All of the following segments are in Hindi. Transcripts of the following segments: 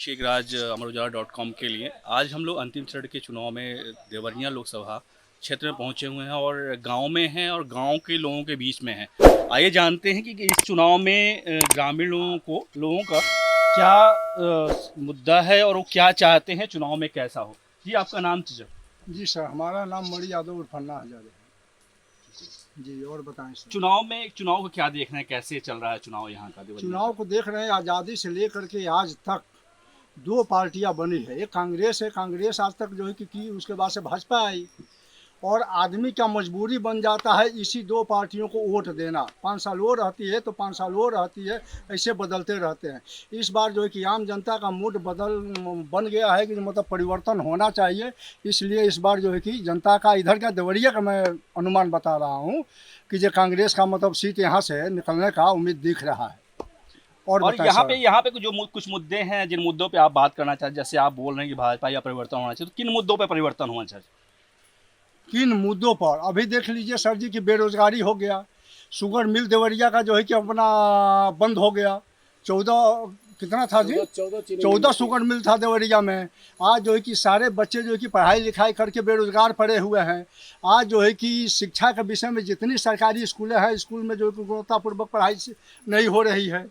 अभिषेक राज अमर उजाला के लिए आज हम लोग अंतिम चरण के चुनाव में देवरिया लोकसभा क्षेत्र में पहुंचे हुए हैं और गांव में हैं और गांव के लोगों के बीच में हैं। आइए जानते हैं कि इस चुनाव में ग्रामीण लोगों का क्या मुद्दा है और वो क्या चाहते हैं चुनाव में कैसा हो। जी आपका नाम जी? जी सर, हमारा नाम मणि यादव उर्फ अन्ना हजारे है। जी और बताएं सर। चुनाव को क्या देख रहे हैं, कैसे चल रहा है चुनाव यहाँ का? चुनाव को देख रहे हैं, आज़ादी से लेकर के आज तक दो पार्टियां बनी है। एक कांग्रेस है, कांग्रेस आज तक जो है कि उसके बाद से भाजपा आई और आदमी का मजबूरी बन जाता है इसी दो पार्टियों को वोट देना। 5 साल वो रहती है तो 5 साल वो रहती है, ऐसे बदलते रहते हैं। इस बार जो है कि आम जनता का मूड बन गया है कि मतलब परिवर्तन होना चाहिए। इसलिए इस बार जो है कि जनता का इधर का देवरिया का मैं अनुमान बता रहा हूँ कि जो कांग्रेस का मतलब सीट यहाँ से निकलने का उम्मीद दिख रहा है। और यहाँ पे जो कुछ मुद्दे हैं जिन मुद्दों पे आप बात करना चाहते हैं, जैसे आप बोल रहे हैं कि भाजपा या परिवर्तन होना चाहिए, तो किन मुद्दों पे परिवर्तन होना चाहिए? किन मुद्दों पर अभी देख लीजिए सर जी की बेरोजगारी हो गया। शुगर मिल देवरिया का जो है कि अपना बंद हो गया। 14 कितना था जी? 14 शुगर मिल था देवरिया में। आज जो है कि सारे बच्चे जो है कि पढ़ाई लिखाई करके बेरोजगार पड़े हुए हैं। आज जो है कि शिक्षा के विषय में जितनी सरकारी स्कूलें हैं, स्कूल में जो है कि गुणवत्तापूर्वक पढ़ाई नहीं हो रही है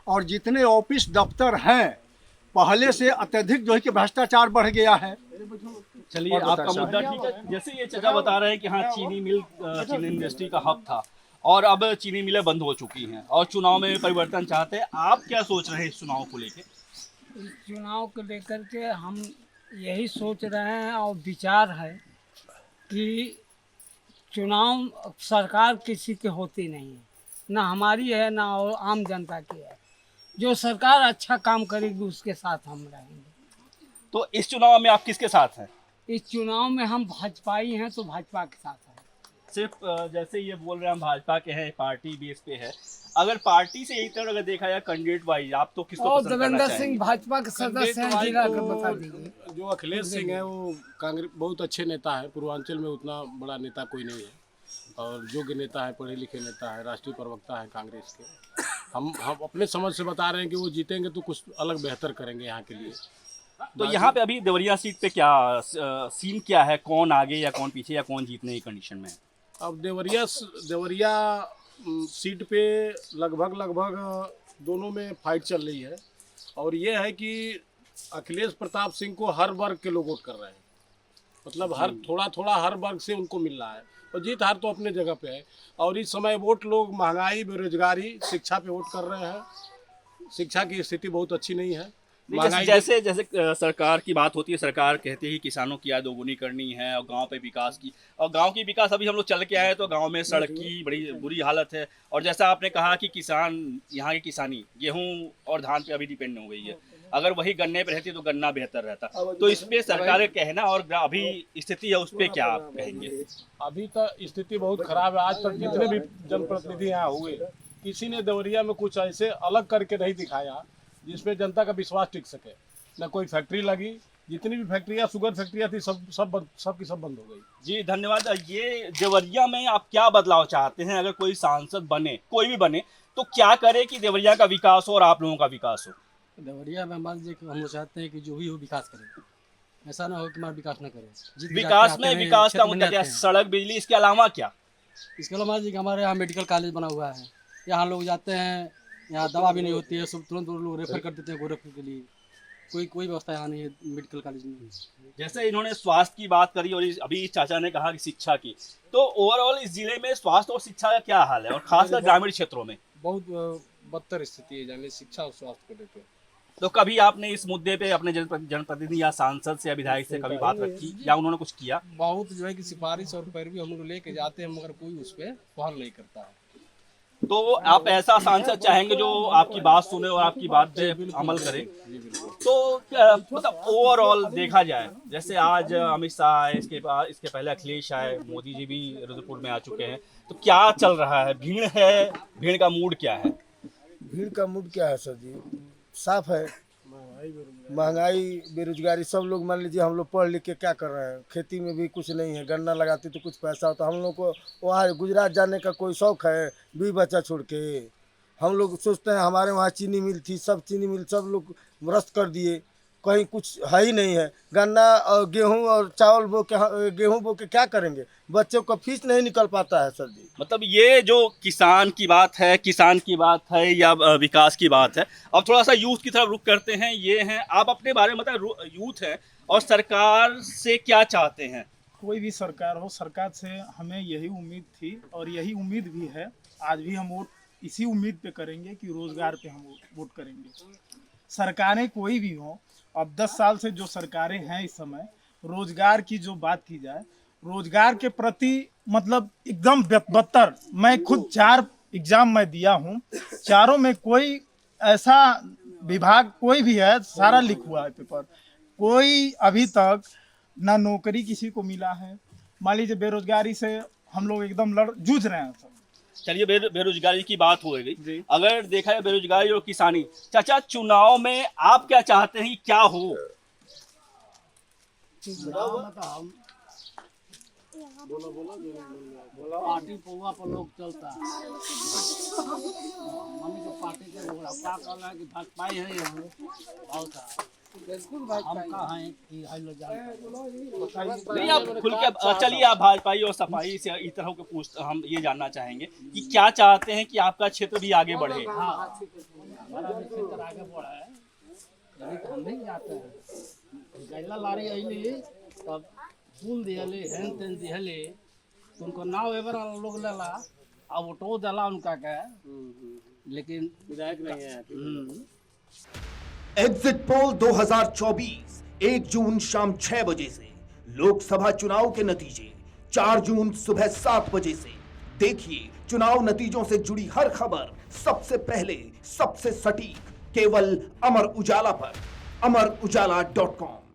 और जितने ऑफिस दफ्तर हैं पहले से अत्यधिक जो है कि भ्रष्टाचार बढ़ गया है। चलिए आपका मुद्दा ठीक है। जैसे ये चाचा बता रहे हैं कि हाँ चीनी इंडस्ट्री का हब था और अब चीनी मिलें बंद हो चुकी हैं और चुनाव में परिवर्तन चाहते हैं। आप क्या सोच रहे हैं इस चुनाव को लेकर? इस चुनाव को लेकर के हम यही सोच रहे हैं और विचार है कि चुनाव सरकार किसी की होती नहीं है, ना हमारी है ना और आम जनता की है। जो सरकार अच्छा काम करेगी उसके साथ हम रहेंगे। तो इस चुनाव में आप किसके साथ हैं? इस चुनाव में हम भाजपाई हैं तो भाजपा के साथ हैं। सिर्फ जैसे ये बोल रहे हैं हम भाजपा के हैं, पार्टी बेस पे है। अगर पार्टी से एक तरह अगर देखा जाए कैंडिडेट वाइज, आप तो किसको पसंद करना देवेंद्र चाहेंगे? सिंह भाजपा के सदस्य हैं, जिला का बता दीजिए। जो अखिलेश सिंह है वो कांग्रेस बहुत अच्छे नेता है। पूर्वांचल में उतना बड़ा नेता कोई नहीं है और योग्य नेता है, पढ़े लिखे नेता है, राष्ट्रीय प्रवक्ता है कांग्रेस के। हम अपने समझ से बता रहे हैं कि वो जीतेंगे तो कुछ अलग बेहतर करेंगे यहाँ के लिए। तो यहाँ पे अभी देवरिया सीट पे क्या सीन क्या है? कौन आगे या कौन पीछे या कौन जीतने की कंडीशन में है? अब देवरिया सीट पे लगभग दोनों में फाइट चल रही है और ये है कि अखिलेश प्रताप सिंह को हर वर्ग के लोग वोट कर रहे हैं। मतलब हर थोड़ा हर वर्ग से उनको मिल रहा है और जीत हार तो अपने जगह पे है। और इस समय वोट लोग महंगाई, बेरोजगारी, शिक्षा पे वोट कर रहे हैं। शिक्षा की स्थिति बहुत अच्छी नहीं है। जैसे सरकार की बात होती है, सरकार कहती है कि किसानों की आय दोगुनी करनी है और गांव पे विकास की, और गांव की विकास अभी हम लोग चल के आए तो गांव में सड़क की बड़ी बुरी हालत है। और जैसा आपने कहा कि किसान यहाँ की किसानी गेहूं और धान पे अभी डिपेंड हो गई है। अगर वही गन्ने पे रहती तो गन्ना बेहतर रहता। तो इस पे सरकार का कहना और अभी स्थिति है उस पर क्या आप कहेंगे? अभी तक स्थिति बहुत खराब है। आज तक जितने भी जनप्रतिनिधि यहाँ हुए किसी ने देवरिया में कुछ ऐसे अलग करके नहीं दिखाया जिसमें जनता का विश्वास टिक सके। न कोई फैक्ट्री लगी, जितनी भी फैक्ट्रियाँ, शुगर फैक्ट्रियाँ थी सब बंद हो गई। जी धन्यवाद। ये देवरिया में आप क्या बदलाव चाहते हैं? अगर कोई सांसद बने, कोई भी बने, तो क्या करे कि देवरिया का विकास हो और आप लोगों का विकास हो? देवरिया में मान लीजिए कि हम लोग चाहते हैं कि जो भी हो विकास करें, ऐसा ना हो कि हमारा विकास ना करें। विकास का मुद्दा क्या? सड़क, बिजली, इसके अलावा क्या? इसके अलावा मान लीजिए कि हमारे यहाँ मेडिकल कॉलेज बना हुआ है। यहाँ लोग जाते हैं, यहाँ दवा भी नहीं होती है, सब तुरंत लोग रेफर कर देते हैं गोरखपुर के लिए। कोई व्यवस्था यहाँ नहीं है मेडिकल कॉलेज में। जैसे इन्होंने स्वास्थ्य की बात करी और अभी इस चाचा ने कहा कि शिक्षा की, तो ओवरऑल इस जिले में स्वास्थ्य और शिक्षा का क्या हाल है और खासकर ग्रामीण क्षेत्रों में? बहुत बदतर स्थिति है जाने शिक्षा और स्वास्थ्य को लेकर। तो कभी आपने इस मुद्दे पे अपने जनप्रतिनिधि या सांसद से या विधायक से कभी बात रखी या उन्होंने कुछ किया? बहुत जो है कि सिफारिश और पैरवी हम लोग लेके जाते हैं मगर कोई उस पर पहल नहीं करता है। तो आप ऐसा सांसद चाहेंगे जो आपकी बात सुने और आपकी बात पे अमल करे? तो मतलब ओवरऑल देखा जाए, जैसे आज अमित शाह आए, इसके पहले अखिलेश आए, मोदी जी भी रुद्रपुर में आ चुके हैं, तो क्या चल रहा है? भीड़ है, भीड़ का मूड क्या है? भीड़ का मूड क्या है सर जी? साफ है। महंगाई, बेरोजगारी, सब लोग मान लीजिए हम लोग पढ़ लिख के क्या कर रहे हैं? खेती में भी कुछ नहीं है। गन्ना लगाते तो कुछ पैसा होता। हम लोग को वहाँ गुजरात जाने का कोई शौक है? 2 बच्चा छोड़ के हम लोग सोचते हैं हमारे वहाँ चीनी मिल थी, सब चीनी मिल सब लोग रस्त कर दिए। कहीं कुछ है ही नहीं है। गन्ना और गेहूं और चावल बो के गेहूं बो के क्या करेंगे? बच्चों का फीस नहीं निकल पाता है सर जी। मतलब ये जो किसान की बात है या विकास की बात है। अब थोड़ा सा यूथ की तरफ रुख करते हैं। ये हैं, आप अपने बारे में बताएं, यूथ है और सरकार से क्या चाहते हैं? कोई भी सरकार हो, सरकार से हमें यही उम्मीद थी और यही उम्मीद भी है। आज भी हम वोट इसी उम्मीद पे करेंगे कि रोजगार पे हम वोट करेंगे। सरकारें कोई भी हो, अब 10 साल से जो सरकारें हैं इस समय, रोजगार की जो बात की जाए, रोजगार के प्रति मतलब एकदम बदतर। मैं खुद 4 एग्जाम मैं दिया हूँ, चारों में कोई ऐसा विभाग कोई भी है, सारा लीक हुआ है पेपर। कोई अभी तक ना नौकरी किसी को मिला है। मान लीजिए बेरोजगारी से हम लोग एकदम जूझ रहे हैं सब। चलिए, बेरोजगारी की बात हो गई। जी। अगर देखा जाए बेरोजगारी और किसानी, चाचा चुनाव में आप क्या चाहते हैं, क्या हो? पार्टी पौवा पर लोग चलता है। मम्मी को पार्टी के लोग क्या कहना है कि भाजपा ही है यहाँ बहुत है। हम कहाँ हैं कि हाई लो जानते नहीं, आप खुल के चलिए, आप भाजपाई और सफाई से इस तरह के हम ये जानना चाहेंगे कि क्या चाहते हैं कि आपका क्षेत्र भी आगे बढ़े। हमारा भी क्षेत्र आगे बढ़ा है, यही तो हम नहीं जाते हैं। गैला लारी अली तब फूल दिहले हेन तेन दिहले, उनको नाव एवर लोग लेला अब वोटो दिला उनका क्या, लेकिन विधायक नहीं है। एग्जिट पोल 2024 1 जून शाम 6 बजे से, लोकसभा चुनाव के नतीजे 4 जून सुबह 7 बजे से। देखिए चुनाव नतीजों से जुड़ी हर खबर सबसे पहले, सबसे सटीक, केवल अमर उजाला पर, amarujala.com।